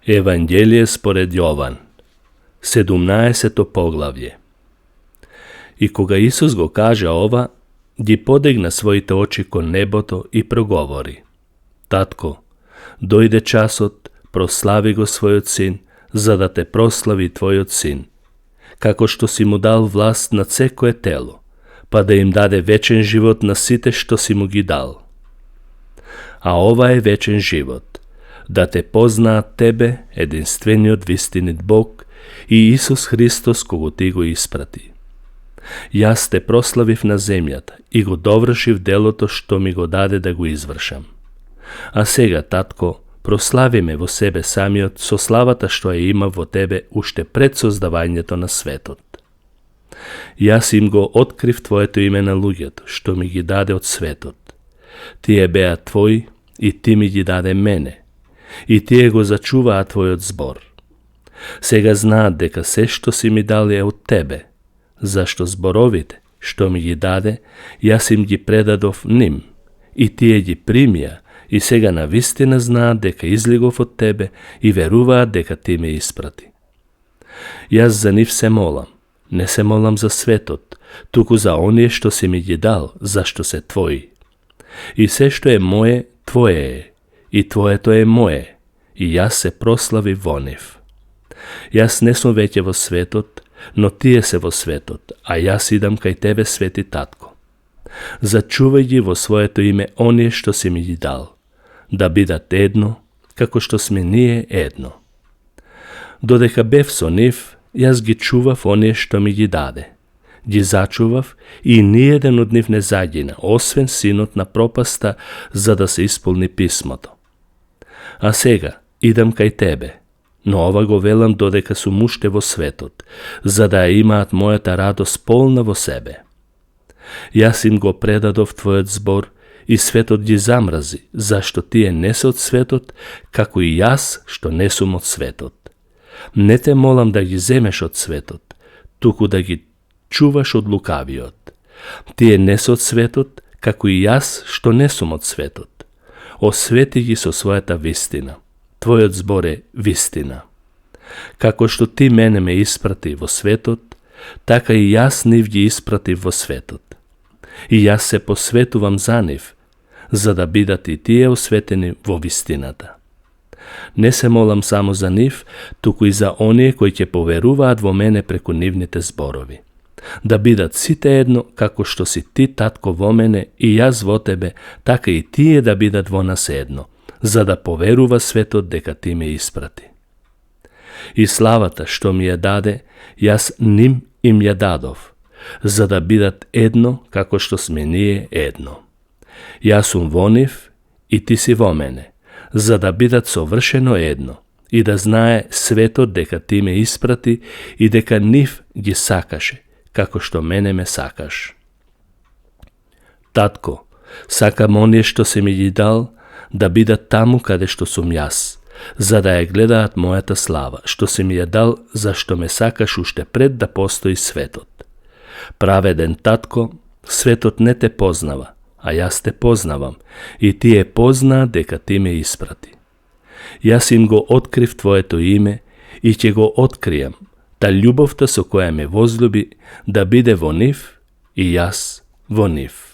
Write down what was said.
Евангелие според Јован, 17 поглавје. И кога Исус го кажа ова, ги подигна своите очи кон небото и проговори: Татко, дојде часот, прослави го својот син, за да те прослави твојот син, како што си му дал власт над секое тело, па да им даде вечен живот на сите што си му ги дал. А ова е вечен живот, да те познаат тебе, единствениот вистинит Бог, и Исус Христос кого ти го испрати. Јас те прославив на земјата и го довршив делото што ми го даде да го извршам. А сега, татко, прослави ме во себе самиот со славата што ја има во тебе уште пред создавањето на светот. Јас им го открив твоето име на луѓето, што ми ги даде од светот. Тие беа твои и ти ми ги даде мене, и тие го зачуваа твојот збор. Сега знаат дека се што си ми дал е од тебе, зашто зборовите што ми ги даде, јас им ги предадов ним, и тие ги примија, и сега навистина знаат дека излегов од тебе и веруваат дека ти ме испрати. Јас за нив се молам, не се молам за светот, туку за оние што си ми ги дал, зашто се твои. И се што е мое, твое е, и твоето е мое, и јас се прослави во нив. Јас не сум веќе во светот, но тие се во светот, а јас идам кај тебе, свети татко. Зачувај ги во своето име оние што си ми ги дал, да бидат едно, како што сме ние едно. Додека бев со нив, јас ги чував оние што ми ги даде. Ги зачував и ниеден од нив не загина, освен синот на пропаста, за да се исполни писмото. А сега идам кај тебе, но ова го велам додека сум уште во светот, за да ја имаат мојата радост полна во себе. Јас им го предадов твојот збор и светот ги замрази, зашто тие не се од светот, како и јас што не сум од светот. Не те молам да ги земеш од светот, туку да ги чуваш од лукавиот. Тие не се од светот, како и јас што не сум од светот. Освети ги со својата вистина. Твојот збор е вистина. Како што ти мене ме испрати во светот, така и јас нив ги испратив во светот. И јас се посветувам за нив, за да бидат и тие осветени во вистината. Не се молам само за нив, туку и за оние кои ќе поверуваат во мене преку нивните зборови. Да бидат сите едно, како што си ти, татко, во мене и јас во тебе, така и тие да бидат во нас едно, за да поверува светот дека ти ме испрати. И славата што ми ја даде, јас ним им ја дадов, за да бидат едно, како што сме ние едно. Јас сум во нив и ти си во мене, за да бидат совршено едно, и да знае светот дека ти ме испрати и дека нив ги сакаше, како што мене ме сакаш. Татко, сакам оние што си ми ги дал, да бидат таму каде што сум јас, за да ја гледаат мојата слава, што си ми ја дал, зашто ме сакаш уште пред да постои светот. Праведен татко, светот не те познава, а јас те познавам, и тие познаа дека ти ме испрати. Јас им го открив твоето име и ќе го откријам, та љубовта со која ме возлюби да биде во нив и јас во нив.